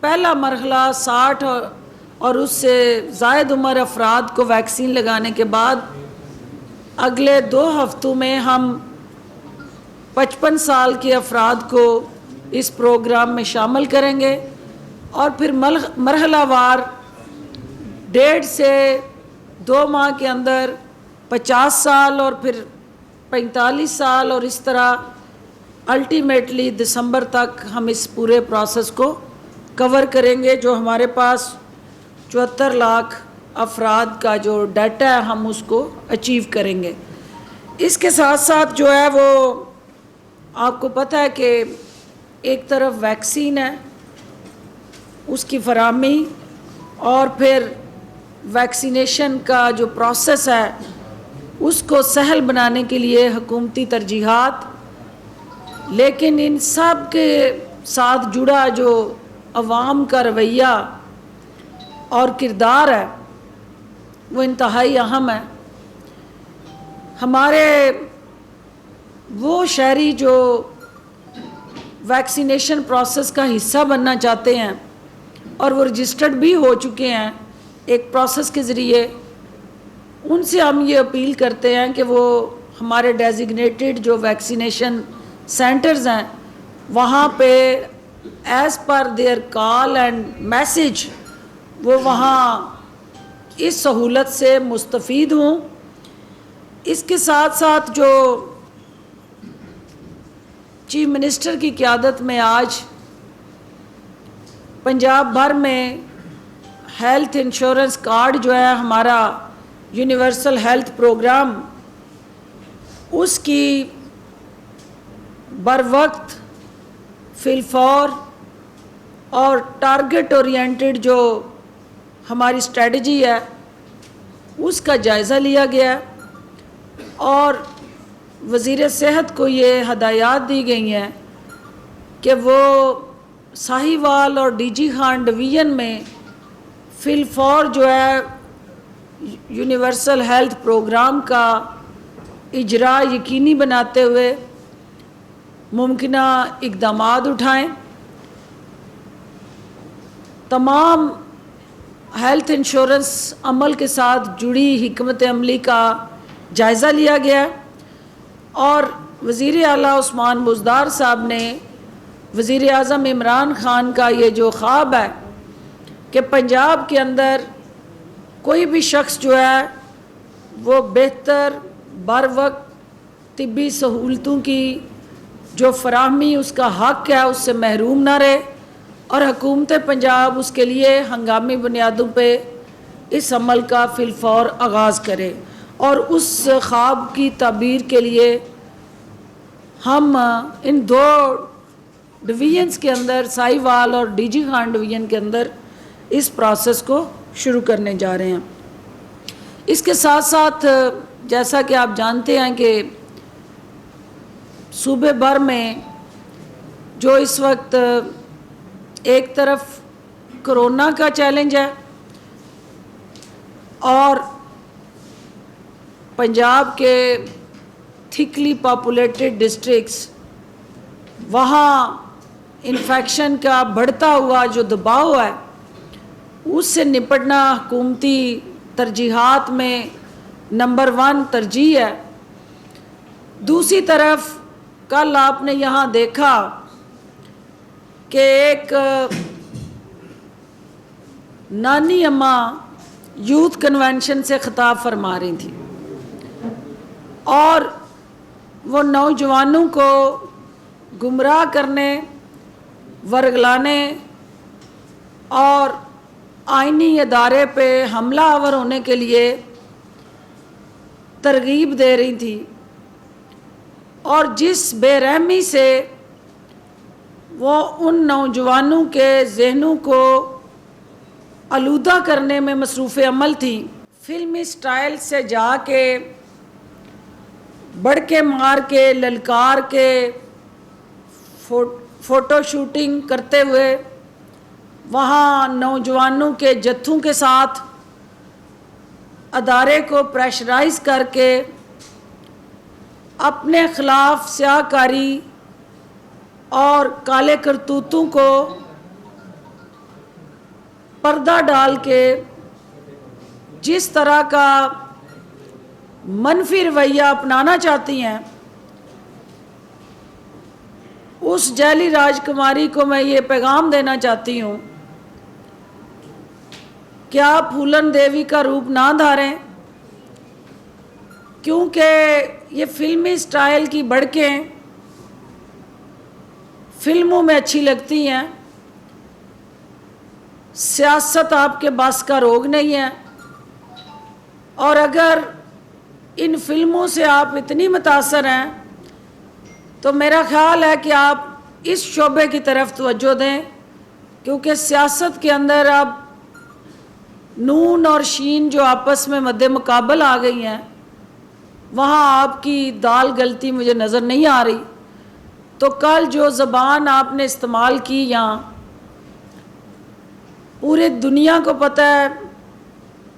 पहला मरहला 60 और उससे ज़ायद उम्र अफराद को वैक्सीन लगाने के बाद अगले 2 हफ्तों में हम 55 साल के अफराद को इस प्रोग्राम में शामिल करेंगे और फिर मरहलावार 1.5 से 2 माह के अंदर 50 साल और फिर 45 साल और इस तरह अल्टीमेटली दिसंबर तक हम इस पूरे प्रोसेस को कवर करेंगे। जो हमारे पास 74 लाख अफराद का जो डाटा है हम उसको अचीव करेंगे। इसके साथ साथ जो है वो आपको पता है कि एक तरफ वैक्सीन है, उसकी फराहमी और फिर वैक्सीनेशन का जो प्रोसेस है उसको सहल बनाने के लिए हुकूमती तरजीहात, लेकिन इन सब के साथ जुड़ा जो अवाम का रवैया और किरदार है वो इंतहाई अहम है। हमारे वो शहरी जो वैक्सीनेशन प्रोसेस का हिस्सा बनना चाहते हैं और वो रजिस्टर्ड भी हो चुके हैं एक प्रोसेस के ज़रिए, उनसे हम ये अपील करते हैं कि वो हमारे डेजिग्नेटेड जो वैक्सीनेशन सेंटर्स हैं वहाँ पे as per there call and message वो वहाँ इस सहूलत से मुस्तफ़ीद हों। इसके साथ साथ जो चीफ मिनिस्टर की क़यादत में आज पंजाब भर में हेल्थ इंश्योरेंस कार्ड जो है हमारा यूनिवर्सल हेल्थ प्रोग्राम, उसकी बर वक्त फिलफौर और टारगेट ओरिएंटेड जो हमारी स्ट्रेटजी है उसका जायज़ा लिया गया और वज़ीर सेहत को ये हदायत दी गई हैं कि वो साहिवाल और डीजी खान डिवीज़न में फिलफौर जो है यूनिवर्सल हेल्थ प्रोग्राम का इजरा यकीनी बनाते हुए मुमकिना इक़दामात उठाएं। तमाम हेल्थ इंश्योरेंस अमल के साथ जुड़ी हिकमत अमली का जायज़ा लिया गया और वज़ीर आला उस्मान बुज़दार साहब ने वज़ीर आज़म इमरान ख़ान का ये जो ख्वाब है कि पंजाब के अंदर कोई भी शख्स जो है वो बेहतर बर वक्त तिब्बी सहूलतों की जो फराहमी उसका हक़ है उससे महरूम ना रहे और हुकूमत पंजाब उसके लिए हंगामी बुनियादों पे इस अमल का फिलफौर आगाज़ करे। और उस ख्वाब की ताबीर के लिए हम इन 2 डिवीज़न्स के अंदर साहिवाल और डीजी खान डिवीज़न के अंदर इस प्रोसेस को शुरू करने जा रहे हैं। इसके साथ साथ जैसा कि आप जानते हैं कि सूबे भर में जो इस वक्त एक तरफ कोरोना का चैलेंज है और पंजाब के थिकली पॉपुलेटेड डिस्ट्रिक्ट्स, वहाँ इन्फेक्शन का बढ़ता हुआ जो दबाव है उससे निपटना हुकूमती तरजीहात में नंबर 1 तरजीह है। दूसरी तरफ कल आपने यहाँ देखा कि एक नानी अम्मा यूथ कन्वेंशन से ख़िताब फरमा रही थी और वो नौजवानों को गुमराह करने, वर्गलाने और आइनी अदारे पे हमला आवर होने के लिए तरगीब दे रही थी और जिस बेरहमी से वो उन नौजवानों के जहनों को आलूदा करने में मसरूफ़ अमल थी। फिल्मी स्टाइल से जाके बढ़ के मार के ललकार के फ़ोटो शूटिंग करते हुए वहाँ नौजवानों के जत्थों के साथ अदारे को प्रेशराइज़ करके अपने ख़िलाफ़ स्याहकारी और काले करतूतों को पर्दा डाल के जिस तरह का मनफी रवैया अपनाना चाहती हैं, उस जैली राजकुमारी को मैं ये पैगाम देना चाहती हूँ कि आप फूलन देवी का रूप ना धारें, क्योंकि ये फिल्मी स्टाइल की बढ़कें फिल्मों में अच्छी लगती हैं। सियासत आपके बस का रोग नहीं है, और अगर इन फिल्मों से आप इतनी मुतासर हैं तो मेरा ख़्याल है कि आप इस शोबे की तरफ तवज्जो दें, क्योंकि सियासत के अंदर अब नून और शीन जो आपस में मद्दे मुकाबल आ गई हैं, वहाँ आपकी दाल गलती मुझे नज़र नहीं आ रही। तो कल जो ज़बान आपने इस्तेमाल की, यहाँ पूरे दुनिया को पता है,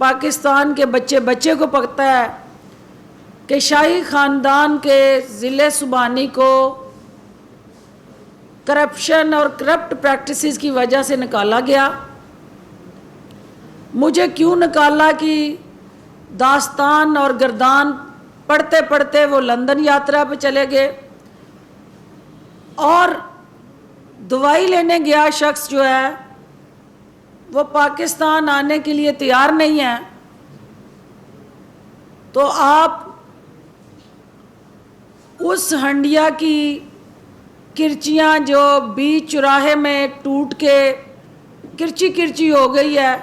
पाकिस्तान के बच्चे बच्चे को पता है कि शाही ख़ानदान के ज़िले सुबानी को करप्शन और करप्ट प्रैक्टिसेस की वजह से निकाला गया। मुझे क्यों निकाला कि दास्तान और गर्दान पढ़ते पढ़ते वो लंदन यात्रा पे चले गए, और दवाई लेने गया शख्स जो है वो पाकिस्तान आने के लिए तैयार नहीं है। तो आप उस हंडिया की किरचियाँ जो बीच चौराहे में टूट के किरची किरची हो गई है,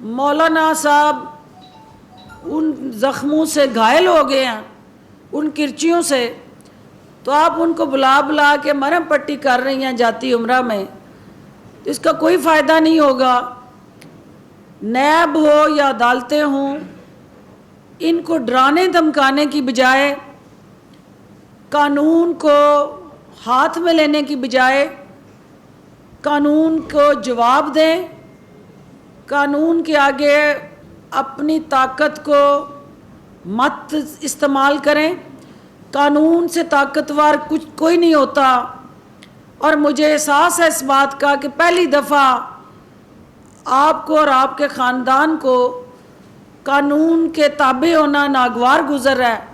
मौलाना साहब उन ज़ख्मों से घायल हो गए हैं, उन किरचियों से, तो आप उनको बुला बुला के मरहम पट्टी कर रही हैं जाती उम्रा में, तो इसका कोई फ़ायदा नहीं होगा। नैब हो या अदालतें हों, इनको डराने धमकाने की बजाय, कानून को हाथ में लेने की बजाय कानून को जवाब दें, कानून के आगे अपनी ताकत को मत इस्तेमाल करें। कानून से ताकतवर कुछ कोई नहीं होता, और मुझे एहसास है इस बात का कि पहली दफ़ा आपको और आपके ख़ानदान को कानून के ताबे होना नागवार गुज़र है,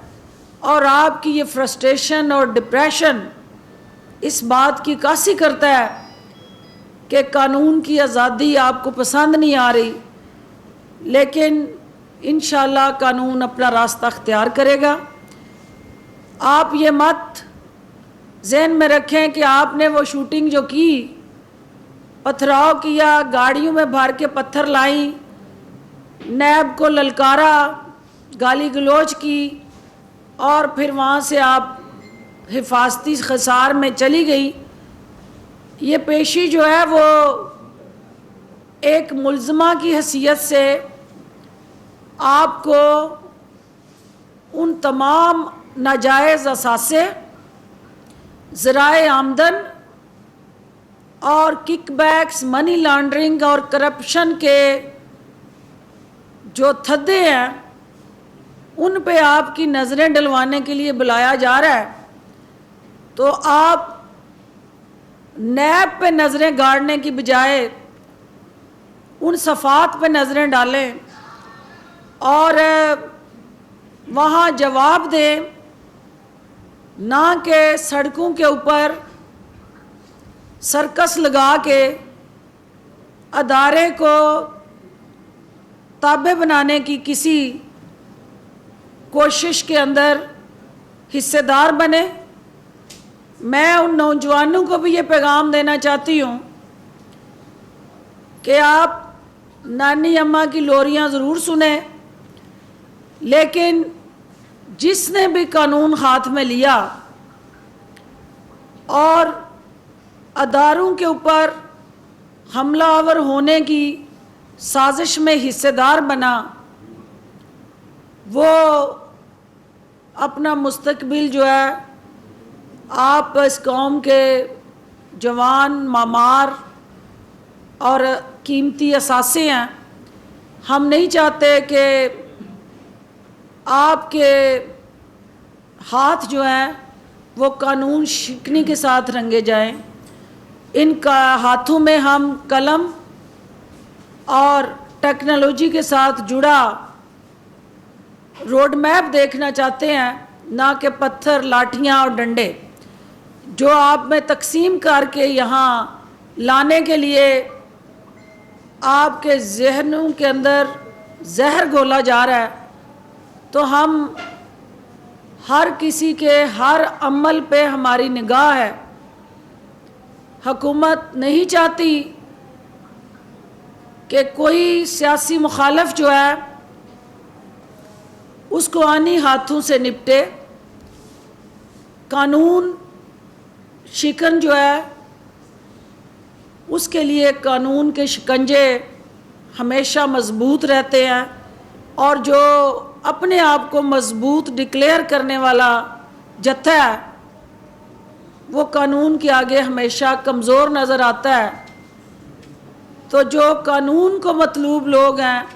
और आपकी ये फ्रस्ट्रेशन और डिप्रेशन इस बात की कासी करता है कि कानून की आज़ादी आपको पसंद नहीं आ रही। लेकिन इंशाअल्लाह कानून अपना रास्ता अख्तियार करेगा। आप ये मत ज़हन में रखें कि आपने वो शूटिंग जो की, पथराव किया, गाड़ियों में भर के पत्थर लाई, नैब को ललकारा, गाली गलौज की, और फिर वहाँ से आप हिफाजती खसार में चली गई। ये पेशी जो है वो एक मुल्ज़मा की हैसियत से आपको उन तमाम नाजायज़ असासे, ज़राए आमदन और किकबैक्स, मनी लॉन्ड्रिंग और करप्शन के जो थद्दे हैं, उन पे आपकी नज़रें डलवाने के लिए बुलाया जा रहा है। तो आप नैब पे नज़रें गाड़ने की बजाय उन सफ़ात पे नज़रें डालें और वहाँ जवाब दें, ना कि सड़कों के ऊपर सर्कस लगा के अदारे को ताबे बनाने की किसी कोशिश के अंदर हिस्सेदार बने। मैं उन नौजवानों को भी ये पैगाम देना चाहती हूँ कि आप नानी अम्मा की लोरियाँ ज़रूर सुने, लेकिन जिसने भी कानून हाथ में लिया और अदारों के ऊपर हमलावर होने की साजिश में हिस्सेदार बना, वो अपना मुस्तकबिल जो है, आप इस कौम के जवान मामार और कीमती असासे हैं। हम नहीं चाहते कि आपके हाथ जो हैं वो कानून शिकनी के साथ रंगे जाएं। इनका हाथों में हम कलम और टेक्नोलॉजी के साथ जुड़ा रोड मैप देखना चाहते हैं, ना कि पत्थर, लाठियाँ और डंडे जो आप में तकसीम करके यहाँ लाने के लिए आपके जहनों के अंदर जहर घोला जा रहा है। तो हम हर किसी के हर अमल पे हमारी निगाह है। हुकूमत नहीं चाहती कि कोई सियासी मुखालफ जो है उसको आनी हाथों से निपटे। कानून शिकन जो है उसके लिए कानून के शिकंजे हमेशा मजबूत रहते हैं, और जो अपने आप को मजबूत डिक्लेयर करने वाला जत्था है वो कानून के आगे हमेशा कमज़ोर नज़र आता है। तो जो कानून को मतलूब लोग हैं,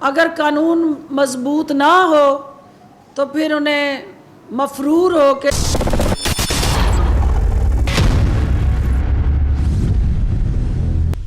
अगर कानून मजबूत ना हो तो फिर उन्हें मफरूर हो के